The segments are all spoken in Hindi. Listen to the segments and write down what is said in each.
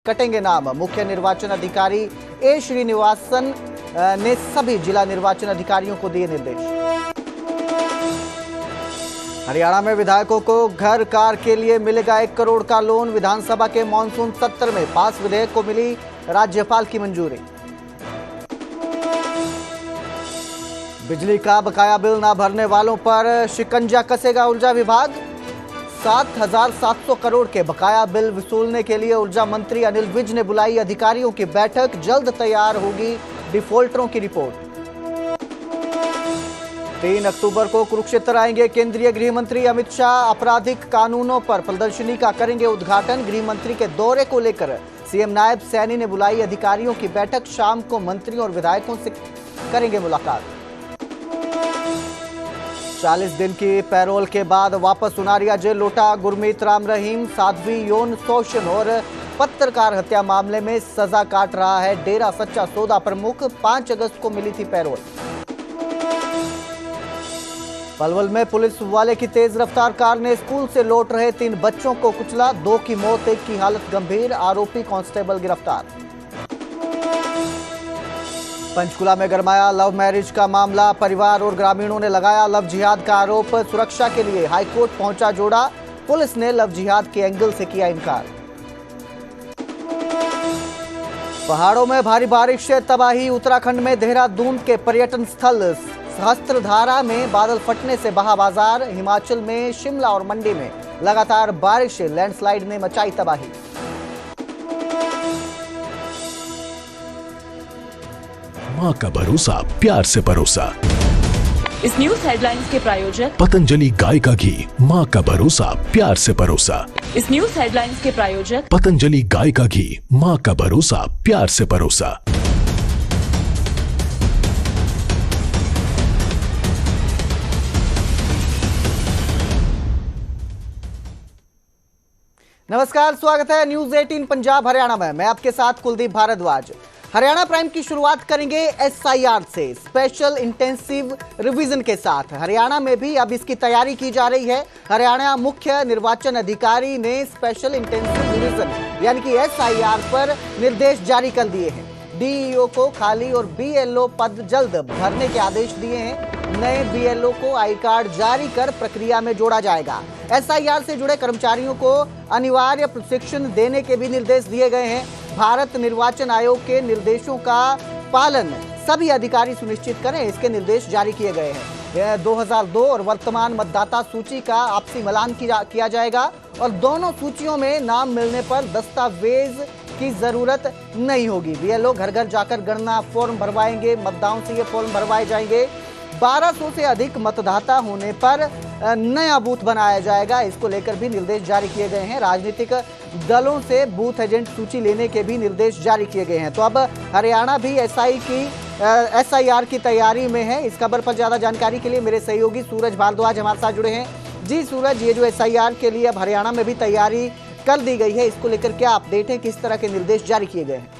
कटेंगे नाम। मुख्य निर्वाचन अधिकारी ए श्रीनिवासन ने सभी जिला निर्वाचन अधिकारियों को दिए निर्देश। हरियाणा में विधायकों को घर कार के लिए मिलेगा 1 करोड़ का लोन। विधानसभा के मानसून सत्र में पास विधेयक को मिली राज्यपाल की मंजूरी। बिजली का बकाया बिल न भरने वालों पर शिकंजा कसेगा ऊर्जा विभाग। 7,700 करोड़ के बकाया बिल वसूलने के लिए ऊर्जा मंत्री अनिल विज ने बुलाई अधिकारियों की बैठक। जल्द तैयार होगी डिफॉल्टरों की रिपोर्ट। 3 अक्टूबर को कुरुक्षेत्र आएंगे केंद्रीय गृह मंत्री अमित शाह। आपराधिक कानूनों पर प्रदर्शनी का करेंगे उद्घाटन। गृह मंत्री के दौरे को लेकर सीएम नायब सैनी ने बुलाई अधिकारियों की बैठक। शाम को मंत्रियों और विधायकों से करेंगे मुलाकात। 40 दिन की पैरोल के बाद वापस सुनारिया जेल लौटा गुरमीत राम रहीम। साध्वी यौन शोषण और पत्रकार हत्या मामले में सजा काट रहा है डेरा सच्चा सौदा प्रमुख। 5 अगस्त को मिली थी पैरोल। पलवल में पुलिस वाले की तेज रफ्तार कार ने स्कूल से लौट रहे 3 बच्चों को कुचला। 2 की मौत, 1 की हालत गंभीर। आरोपी कांस्टेबल गिरफ्तार। पंचकुला में गरमाया लव मैरिज का मामला। परिवार और ग्रामीणों ने लगाया लव जिहाद का आरोप। सुरक्षा के लिए हाईकोर्ट पहुंचा जोड़ा। पुलिस ने लव जिहाद के एंगल से किया इनकार। पहाड़ों में भारी बारिश से तबाही। उत्तराखंड में देहरादून के पर्यटन स्थल सहस्त्रधारा में बादल फटने से बहा बाजार। हिमाचल में शिमला और मंडी में लगातार बारिश से लैंडस्लाइड ने मचाई तबाही। मां का भरोसा, प्यार से परोसा। इस न्यूज हेडलाइंस के प्रायोजक पतंजलि गाय का घी। मां का भरोसा, प्यार से परोसा। इस न्यूज हेडलाइंस के प्रायोजक पतंजलि गाय का घी। मां का भरोसा, प्यार से परोसा। नमस्कार, स्वागत है न्यूज 18 पंजाब हरियाणा में। मैं आपके साथ कुलदीप भारद्वाज। हरियाणा प्राइम की शुरुआत करेंगे एसआईआर से, स्पेशल इंटेंसिव रिवीजन के साथ। हरियाणा में भी अब इसकी तैयारी की जा रही है। हरियाणा मुख्य निर्वाचन अधिकारी ने स्पेशल इंटेंसिव रिवीजन यानी कि एसआईआर पर निर्देश जारी कर दिए हैं। डीईओ को खाली और बीएलओ पद जल्द भरने के आदेश दिए हैं। नए बीएलओ को आई कार्ड जारी कर प्रक्रिया में जोड़ा जाएगा। एसआईआर से जुड़े कर्मचारियों को अनिवार्य प्रशिक्षण देने के भी निर्देश दिए गए हैं। भारत निर्वाचन आयोग के निर्देशों का पालन सभी अधिकारी सुनिश्चित करें, इसके निर्देश जारी किए गए हैं। 2002 और वर्तमान मतदाता सूची का आपसी मिलान किया जाएगा और दोनों सूचियों में नाम मिलने पर दस्तावेज की जरूरत नहीं होगी। बीएलओ घर घर जाकर गणना फॉर्म भरवाएंगे। मतदाताओं से ये फॉर्म भरवाए जाएंगे। 1200 से अधिक मतदाता होने पर नया बूथ बनाया जाएगा। इसको लेकर भी निर्देश जारी किए गए हैं। राजनीतिक दलों से बूथ एजेंट सूची लेने के भी निर्देश जारी किए गए हैं। तो अब हरियाणा भी एसआईआर की तैयारी में है। इस खबर पर ज्यादा जानकारी के लिए मेरे सहयोगी सूरज भारद्वाज हमारे साथ जुड़े हैं। जी सूरज, ये जो एसआईआर के लिए अब हरियाणा में भी तैयारी कर दी गई है, इसको लेकर क्या अपडेट है? किस तरह के निर्देश जारी किए गए हैं?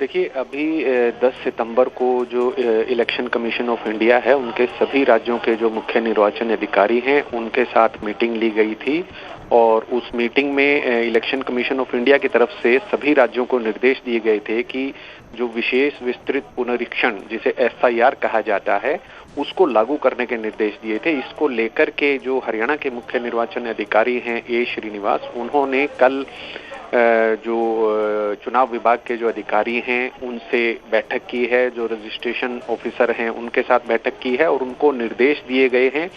देखिए, अभी 10 सितंबर को जो इलेक्शन कमीशन ऑफ इंडिया है, उनके सभी राज्यों के जो मुख्य निर्वाचन अधिकारी हैं, उनके साथ मीटिंग ली गई थी और उस मीटिंग में इलेक्शन कमीशन ऑफ इंडिया की तरफ से सभी राज्यों को निर्देश दिए गए थे कि जो विशेष विस्तृत पुनरीक्षण जिसे एसआईआर कहा जाता है, उसको लागू करने के निर्देश दिए थे। इसको लेकर के जो हरियाणा के मुख्य निर्वाचन अधिकारी हैं ए श्रीनिवास, उन्होंने कल जो चुनाव विभाग के जो अधिकारी हैं उनसे बैठक की है। जो रजिस्ट्रेशन ऑफिसर हैं उनके साथ बैठक की है और उनको निर्देश दिए गए हैं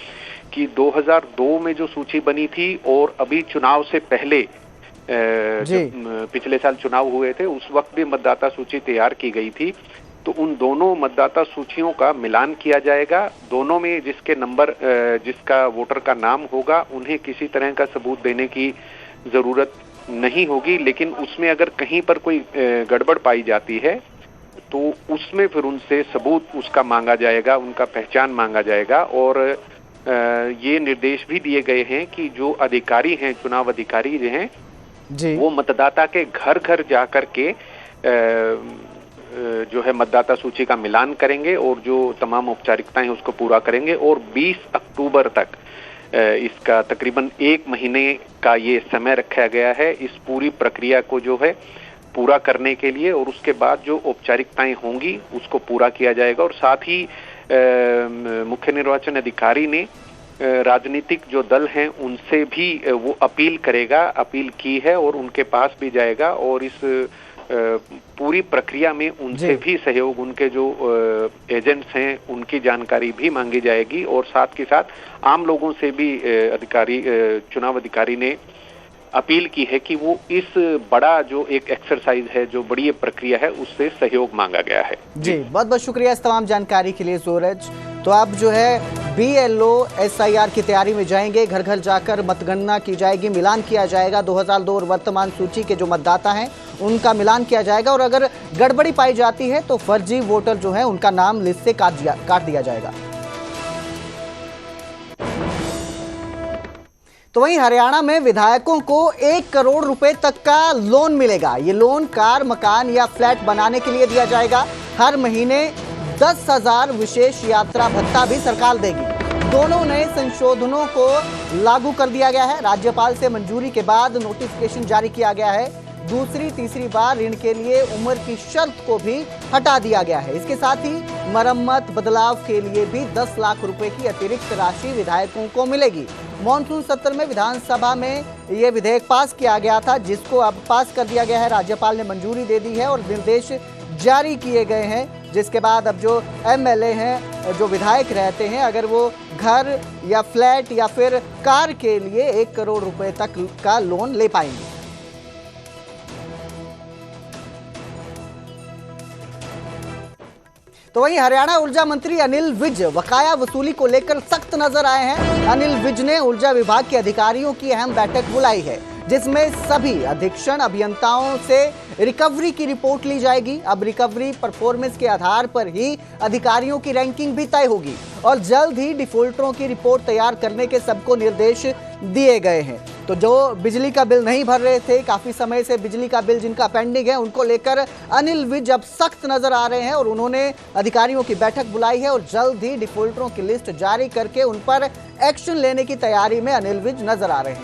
कि 2002 में जो सूची बनी थी और अभी चुनाव से पहले पिछले साल चुनाव हुए थे, उस वक्त भी मतदाता सूची तैयार की गई थी। तो उन दोनों मतदाता सूचियों का मिलान किया जाएगा। दोनों में जिसके नंबर, जिसका वोटर का नाम होगा, उन्हें किसी तरह का सबूत देने की जरूरत नहीं होगी। लेकिन उसमें अगर कहीं पर कोई गड़बड़ पाई जाती है तो उसमें फिर उनसे सबूत उसका मांगा जाएगा, उनका पहचान मांगा जाएगा। और ये निर्देश भी दिए गए हैं कि जो अधिकारी हैं, चुनाव अधिकारी जो हैं जी, वो मतदाता के घर घर जाकर के जो है मतदाता सूची का मिलान करेंगे और जो तमाम औपचारिकताएं उसको पूरा करेंगे। और 20 अक्टूबर तक इसका तकरीबन 1 महीने का ये समय रखा गया है इस पूरी प्रक्रिया को जो है पूरा करने के लिए, और उसके बाद जो औपचारिकताएं होंगी उसको पूरा किया जाएगा। और साथ ही मुख्य निर्वाचन अधिकारी ने राजनीतिक जो दल हैं उनसे भी वो अपील की है और उनके पास भी जाएगा, और इस पूरी प्रक्रिया में उनसे भी सहयोग, उनके जो एजेंट्स हैं उनकी जानकारी भी मांगी जाएगी। और साथ के साथ आम लोगों से भी चुनाव अधिकारी ने अपील की है कि वो इस बड़ा जो एक एक्सरसाइज है, जो बड़ी प्रक्रिया है, उससे सहयोग मांगा गया है। जी बहुत बहुत शुक्रिया इस तमाम जानकारी के लिए सूरज। तो अब जो है BLO SIR की तैयारी में जाएंगे, घर घर जाकर मतगणना की जाएगी, मिलान किया जाएगा 2002 और वर्तमान सूची के जो मतदाता हैं उनका मिलान किया जाएगा, और अगर गड़बड़ी पाई जाती है तो फर्जी वोटर जो है उनका नाम लिस्ट से काट दिया जाएगा। तो वहीं हरियाणा में विधायकों को 1 करोड़ रुपए तक का लोन मिलेगा। ये लोन कार, मकान या फ्लैट बनाने के लिए दिया जाएगा। हर महीने 10,000 विशेष यात्रा भत्ता भी सरकार देगी। दोनों नए संशोधनों को लागू कर दिया गया है। राज्यपाल से मंजूरी के बाद नोटिफिकेशन जारी किया गया है। दूसरी तीसरी बार ऋण के लिए उम्र की शर्त को भी हटा दिया गया है। इसके साथ ही मरम्मत बदलाव के लिए भी 10 लाख रुपए की अतिरिक्त राशि विधायकों को मिलेगी। मॉनसून सत्र में विधानसभा में यह विधेयक पास किया गया था, जिसको अब पास कर दिया गया है। राज्यपाल ने मंजूरी दे दी है और निर्देश जारी किए गए हैं, जिसके बाद अब जो MLA हैं, जो विधायक रहते हैं, अगर वो घर या फ्लैट या फिर कार के लिए 1 करोड़ रुपए तक का लोन ले पाएंगे। तो वहीं हरियाणा ऊर्जा मंत्री अनिल विज बकाया वसूली को लेकर सख्त नजर आए हैं। अनिल विज ने ऊर्जा विभाग के अधिकारियों की अहम बैठक बुलाई है, जिसमें सभी अधीक्षण अभियंताओं से रिकवरी की रिपोर्ट ली जाएगी। अब रिकवरी परफॉर्मेंस के आधार पर ही अधिकारियों की रैंकिंग भी तय होगी, और जल्द ही डिफॉल्टरों की रिपोर्ट तैयार करने के सबको निर्देश दिए गए हैं। तो जो बिजली का बिल नहीं भर रहे थे, काफी समय से बिजली का बिल जिनका पेंडिंग है, उनको लेकर अनिल विज अब सख्त नजर आ रहे हैं, और उन्होंने अधिकारियों की बैठक बुलाई है और जल्द ही डिफॉल्टरों की लिस्ट जारी करके उन पर एक्शन लेने की तैयारी में अनिल विज नजर आ रहे हैं।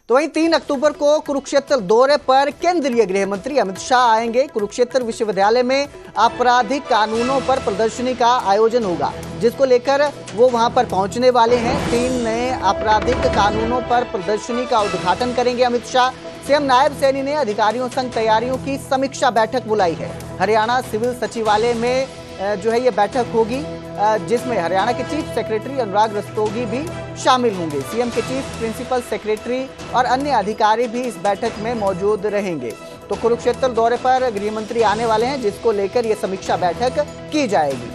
तो वहीं 3 अक्टूबर को कुरुक्षेत्र दौरे पर केंद्रीय गृह मंत्री अमित शाह आएंगे। कुरुक्षेत्र विश्वविद्यालय में आपराधिक कानूनों पर प्रदर्शनी का आयोजन होगा, जिसको लेकर वो वहां पर पहुंचने वाले हैं। 3 नए आपराधिक कानूनों पर प्रदर्शनी का उद्घाटन करेंगे अमित शाह। सीएम नायब सैनी ने अधिकारियों संग तैयारियों की समीक्षा बैठक बुलाई है। हरियाणा सिविल सचिवालय में जो है ये बैठक होगी, जिसमें हरियाणा के चीफ सेक्रेटरी अनुराग रस्तोगी भी शामिल होंगे। सीएम के चीफ प्रिंसिपल सेक्रेटरी और अन्य अधिकारी भी इस बैठक में मौजूद रहेंगे। तो कुरुक्षेत्र दौरे पर गृह मंत्री आने वाले हैं, जिसको लेकर ये समीक्षा बैठक की जाएगी।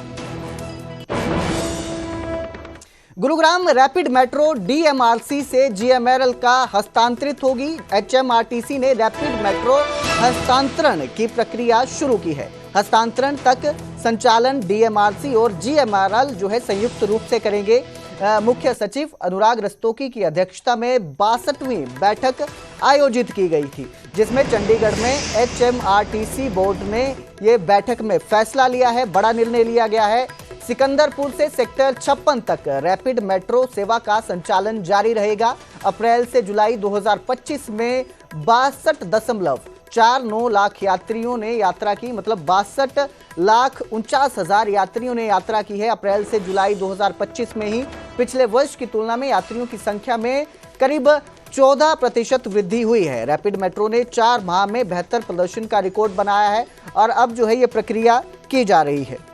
गुरुग्राम रैपिड मेट्रो DMRC से GMRL का हस्तांतरित होगी। HMRTC ने रैपिड मेट्रो हस्तांतरण की प्रक्रिया शुरू की है। हस्तांतरण तक संचालन DMRC और GMRL जो है संयुक्त रूप से करेंगे। मुख्य सचिव अनुराग रस्तोगी की अध्यक्षता में 62वीं बैठक आयोजित की गई थी, जिसमें चंडीगढ़ में HMRTC बोर्ड ने ये बैठक में फैसला लिया है, बड़ा निर्णय लिया गया है। सिकंदरपुर से सेक्टर 56 तक रैपिड मेट्रो सेवा का संचालन जारी रहेगा। अप्रैल से जुलाई 2025 में 62.49 लाख यात्रियों ने यात्रा की, मतलब 62,49,000 यात्रियों ने यात्रा की है। अप्रैल से जुलाई 2025 में ही पिछले वर्ष की तुलना में यात्रियों की संख्या में करीब 14% वृद्धि हुई है। रैपिड मेट्रो ने 4 माह में बेहतर प्रदर्शन का रिकॉर्ड बनाया है, और अब जो है ये प्रक्रिया की जा रही है।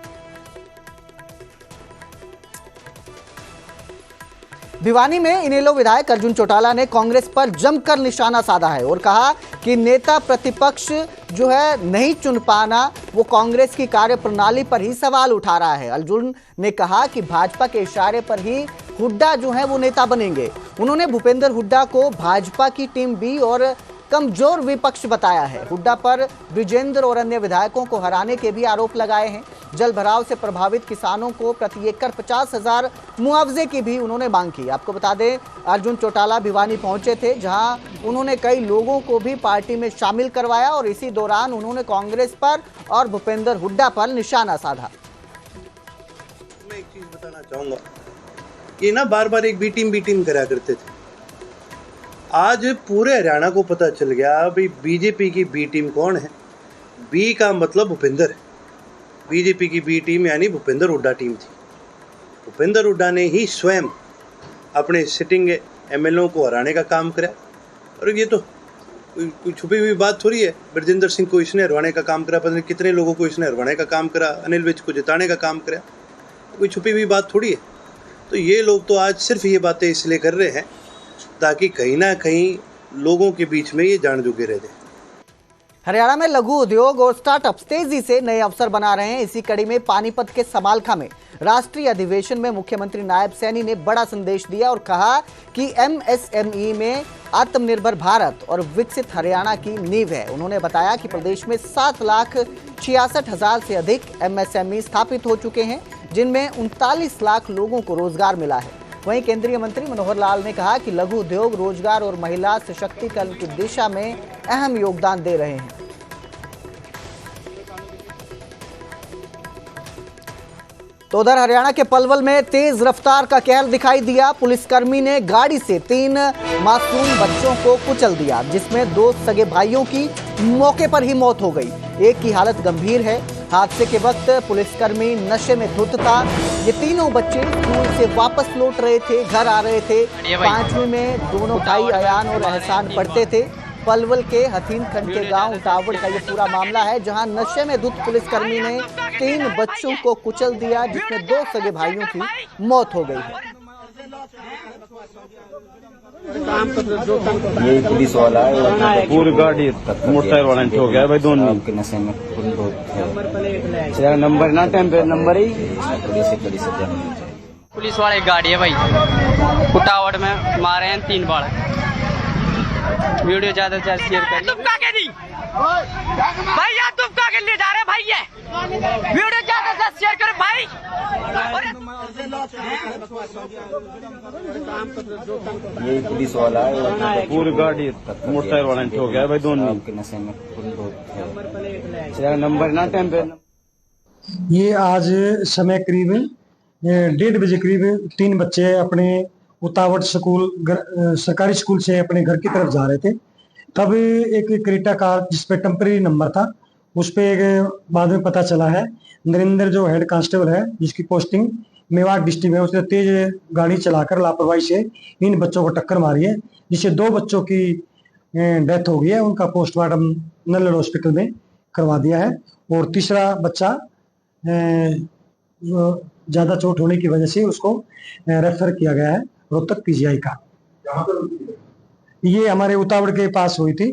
भिवानी में इनेलो विधायक अर्जुन चौटाला ने कांग्रेस पर जमकर निशाना साधा है और कहा कि नेता प्रतिपक्ष जो है नहीं चुन पाना, वो कांग्रेस की कार्यप्रणाली पर ही सवाल उठा रहा है। अर्जुन ने कहा कि भाजपा के इशारे पर ही हुड्डा जो है वो नेता बनेंगे। उन्होंने भूपेंद्र हुड्डा को भाजपा की टीम बी और कमजोर विपक्ष बताया है। हुड्डा पर ब्रिजेंद्र और अन्य विधायकों को हराने के भी आरोप लगाए हैं। जल भराव से प्रभावित किसानों को प्रति एकड़ 50,000 मुआवजे की भी उन्होंने मांग की। आपको बता दें, अर्जुन चौटाला भिवानी पहुंचे थे, जहां उन्होंने कई लोगों को भी पार्टी में शामिल करवाया, और इसी दौरान उन्होंने कांग्रेस पर और भूपेंद्र हुड्डा पर निशाना साधा। चाहूँगा कि ना बार बार एक बी टीम करा करते थे। आज पूरे हरियाणा को पता चल गया भाई बीजेपी की बी टीम कौन है। बी का मतलब भूपेंद्र है। बीजेपी की बी टीम यानी भूपेंद्र हुड्डा टीम थी। भूपेंद्र हुड्डा ने ही स्वयं अपने सिटिंग एमएलओ को हराने का काम करा। और ये तो कोई छुपी हुई बात थोड़ी है। ब्रजेंद्र सिंह को इसने हरवाने का काम करा, पता नहीं कितने लोगों को इसने हरवाने का काम करा, अनिल विज को जिताने का काम करा। कोई छुपी हुई बात थोड़ी है। तो ये लोग तो आज सिर्फ ये बातें इसलिए कर रहे हैं ताकि कहीं ना कहीं लोगों के बीच में ये जान जोगे रह जाए। हरियाणा में लघु उद्योग और स्टार्टअप्स तेजी से नए अवसर बना रहे हैं। इसी कड़ी में पानीपत के समालखा में राष्ट्रीय अधिवेशन में मुख्यमंत्री नायब सैनी ने बड़ा संदेश दिया और कहा कि एमएसएमई में आत्मनिर्भर भारत और विकसित हरियाणा की नींव है। उन्होंने बताया कि प्रदेश में 7,66,000 से अधिक एमएसएमई स्थापित हो चुके हैं, जिनमें 39 लाख लोगों को रोजगार मिला है। वहीं केंद्रीय मंत्री मनोहर लाल ने कहा कि लघु उद्योग रोजगार और महिला सशक्तिकरण की दिशा में अहम योगदान दे रहे हैं। तो उधर हरियाणा के पलवल में तेज रफ्तार का कहर दिखाई दिया। पुलिसकर्मी ने गाड़ी से 3 मासूम बच्चों को कुचल दिया, जिसमें 2 सगे भाइयों की मौके पर ही मौत हो गई। एक की हालत गंभीर है। हादसे के वक्त पुलिसकर्मी नशे में धुत था। ये तीनों बच्चे स्कूल से वापस लौट रहे थे, घर आ रहे थे। 5वीं में दोनों भाई अयान और एहसान पढ़ते थे। पलवल के हथीन खंड के गांव उटावड़ का ये पूरा मामला है, जहां नशे में धुत पुलिसकर्मी ने 3 बच्चों को कुचल दिया, जिसमें 2 सगे भाइयों की मौत हो गई है। यही पुलिस वाला है, पूरी गाड़ी मोटरसाइकिल वाला हो गया भाई। दोनों के नशे में नंबर ना टाइम पे नंबर ही पुलिस वाले गाड़ी है भाई, उटावड़ में मारे हैं 3 बार। वीडियो ज्यादा से ज्यादा शेयर करिए। तुम काके नहीं भाई, यार तुम काके ले जा रहे भाई, ये वीडियो ज्यादा से ज्यादा शेयर करो भाई। यही पुलिस वाला है, पूरी गाड़ी मोटरसाइकिल वाला हो गया भाई। दोनों के नशे में नंबर ना टाइम पे। ये आज समय करीब 1:30 बजे करीब 3 बच्चे अपने उतावड़ स्कूल सरकारी स्कूल से अपने घर की तरफ जा रहे थे। तब एक क्रेटा कार जिसपे टेम्परेरी नंबर था, उस पे बाद में पता चला है नरेंद्र जो हेड कांस्टेबल है, जिसकी पोस्टिंग मेवाड़ डिस्ट्रिक्ट में, उसने तेज गाड़ी चलाकर लापरवाही से इन बच्चों को टक्कर मारी है, जिससे 2 बच्चों की डेथ हो गई है। उनका पोस्टमार्टम नल्लड़ हॉस्पिटल में करवा दिया है। और तीसरा बच्चा ज्यादा चोट होने की वजह से उसको रेफर किया गया है रोहतक पीजीआई का। ये हमारे उतावड़ के पास हुई थी,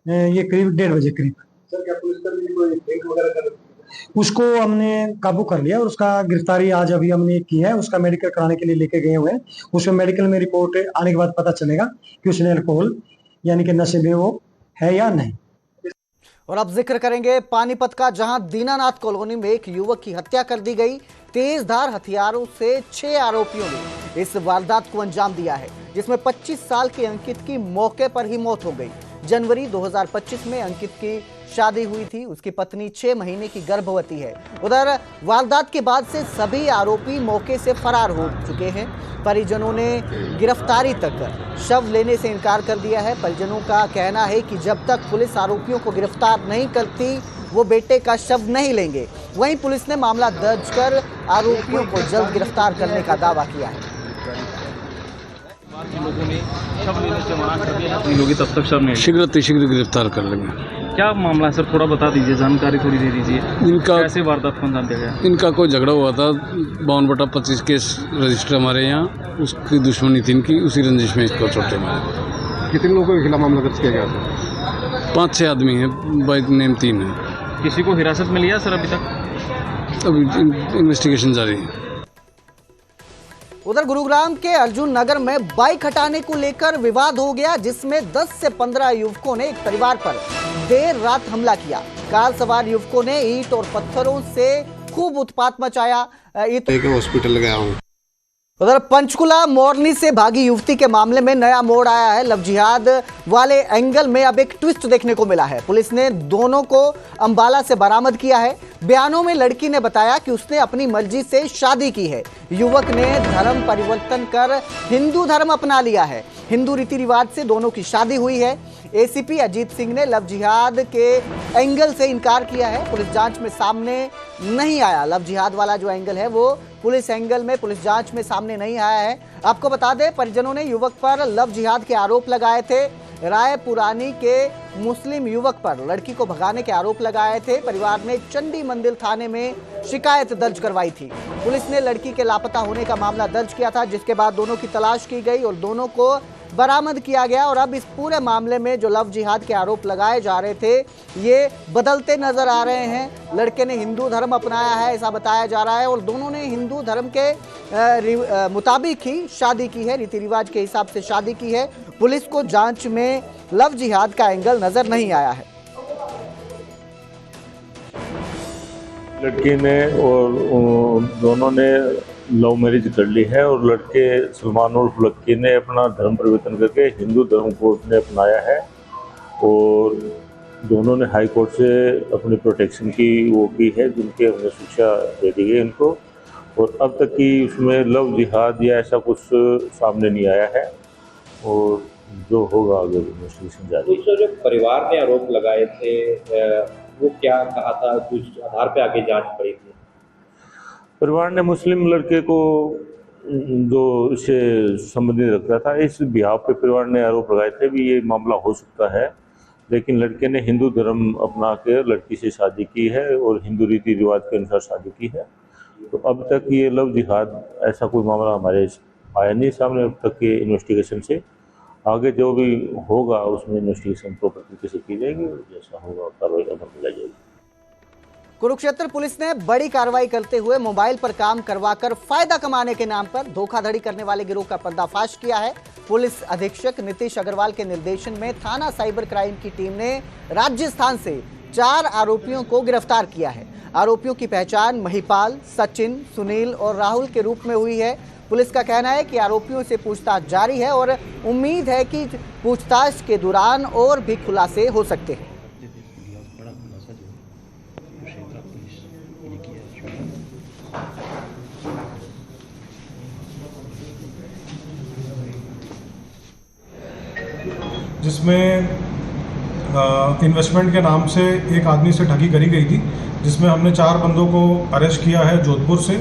ये करीब 1:30 बजे करीब। सर, क्या पुलिसकर्मी कोई ड्रिंक वगैरह कर? उसको हमने काबू कर लिया और उसका गिरफ्तारी आज अभी हमने की है। उसका मेडिकल कराने के लिए लेके गए हुए हैं। उसमें मेडिकल में रिपोर्ट आने के बाद पता चलेगा कि उसने अल्कोहल यानी कि नशे में वो है या नहीं। और अब जिक्र करेंगे पानीपत का, जहां दीनानाथ कॉलोनी में एक युवक की हत्या कर दी गई। तेजधार हथियारों से 6 आरोपियों ने इस वारदात को अंजाम दिया है, जिसमें 25 साल के अंकित की मौके पर ही मौत हो गई। जनवरी 2025 में अंकित की शादी हुई थी। उसकी पत्नी 6 महीने की गर्भवती है। उधर वारदात के बाद से सभी आरोपी मौके से फरार हो चुके हैं। परिजनों ने गिरफ्तारी तक शव लेने से इनकार कर दिया है। परिजनों का कहना है कि जब तक पुलिस आरोपियों को गिरफ्तार नहीं करती, वो बेटे का शव नहीं लेंगे। वहीं पुलिस ने मामला दर्ज कर आरोपियों को जल्द गिरफ्तार करने का दावा किया है। लोगों ने शव लेने से मना कर दिया है, तब तक शव नहीं, शीघ्र गिरफ्तार कर लेंगे। क्या मामला है सर, थोड़ा बता दीजिए, जानकारी थोड़ी दे दीजिए। इनका कैसे वारदात को अंजाम दिया गया? इनका कोई झगड़ा हुआ था, 52/25 केस रजिस्टर हमारे यहाँ, उसकी दुश्मनी थी इनकी, उसी रंजिश में इसको चोटें मारे। कितने लोगों के खिलाफ मामला दर्ज किया गया था? 5-6 आदमी हैं, बाई नेम 3 है। किसी को हिरासत में लिया सर अभी तक? अभी इन्वेस्टिगेशन जारी है। उधर गुरुग्राम के अर्जुन नगर में बाइक हटाने को लेकर विवाद हो गया, जिसमें 10 से 15 युवकों ने एक परिवार पर देर रात हमला किया। कार सवार युवकों ने ईंट और पत्थरों से खूब उत्पात मचाया। हॉस्पिटल गया हूँ, उधर पंचकुला मोरनी से भागी युवती के मामले में नया मोड़ आया है। लव जिहाद वाले एंगल में अब एक ट्विस्ट देखने को मिला है। पुलिस ने दोनों को अंबाला से बरामद किया है। बयानों में लड़की ने बताया कि उसने अपनी मर्जी से शादी की है। युवक ने धर्म परिवर्तन कर हिंदू धर्म अपना लिया है। हिंदू रीति रिवाज से दोनों की शादी हुई है। एसीपी अजीत सिंह ने लव जिहाद के एंगल से इनकार किया है। पुलिस जांच में सामने नहीं आया। लव जिहाद वाला जो एंगल है वो पुलिस जांच में सामने नहीं आया है। आपको बता दें, परिजनों ने युवक पर लव जिहाद के आरोप लगाए थे। रायपुरानी के मुस्लिम युवक पर लड़की को भगाने के आरोप लगाए थे। परिवार ने चंडी मंदिर थाने में शिकायत दर्ज करवाई थी। पुलिस ने लड़की के लापता होने का मामला दर्ज किया था, जिसके बाद दोनों की तलाश की गई और दोनों को बरामद किया गया। और अब इस पूरे मामले में जो लव जिहाद के आरोप लगाए जा रहे थे ये बदलते नजर आ रहे हैं। लड़के ने हिंदू धर्म अपनाया है ऐसा बताया जा रहा है और दोनों ने हिंदू धर्म के मुताबिक ही शादी की है, रीति रिवाज के हिसाब से शादी की है। पुलिस को जांच में लव जिहाद का एंगल नजर नहीं आया है। लड़की ने और दोनों ने लव मैरिज कर ली है और लड़के सलमान उर्फ लक्की ने अपना धर्म परिवर्तन करके हिंदू धर्म को उसने अपनाया है और दोनों ने हाई कोर्ट से अपनी प्रोटेक्शन की वो की है, जिनके हमने शिक्षा दे दी है इनको। और अब तक की उसमें लव जिहाद या ऐसा कुछ सामने नहीं आया है और जो होगा आगे इन्वेस्टिगेशन जारी। जो परिवार ने आरोप लगाए थे वो क्या कहा था, किस आधार पे आगे जांच पड़ी थी? परिवार ने मुस्लिम लड़के को जो इससे संबंधित रख रहा था, इस बिहाव पे परिवार ने आरोप लगाए थे भी ये मामला हो सकता है, लेकिन लड़के ने हिंदू धर्म अपना के लड़की से शादी की है और हिंदू रीति रिवाज के अनुसार शादी की है। तो अब तक ये लव जिहाद ऐसा कोई मामला हमारे आया नहीं सामने। अब तक के इन्वेस्टिगेशन से आगे जो भी होगा उसमें इन्वेस्टिगेशन प्रॉपर तरीके से की जाएगी और जैसा होगा कार्रवाई अमल में लाई जाएगी। कुरुक्षेत्र पुलिस ने बड़ी कार्रवाई करते हुए मोबाइल पर काम करवाकर फायदा कमाने के नाम पर धोखाधड़ी करने वाले गिरोह का पर्दाफाश किया है। पुलिस अधीक्षक नीतीश अग्रवाल के निर्देशन में थाना साइबर क्राइम की टीम ने राजस्थान से 4 आरोपियों को गिरफ्तार किया है। आरोपियों की पहचान महिपाल, सचिन, सुनील और राहुल के रूप में हुई है। पुलिस का कहना है कि आरोपियों से पूछताछ जारी है और उम्मीद है कि पूछताछ के दौरान और भी खुलासे हो सकते हैं। जिसमें इन्वेस्टमेंट के नाम से एक आदमी से ठगी करी गई थी, जिसमें हमने 4 बंदों को अरेस्ट किया है जोधपुर से।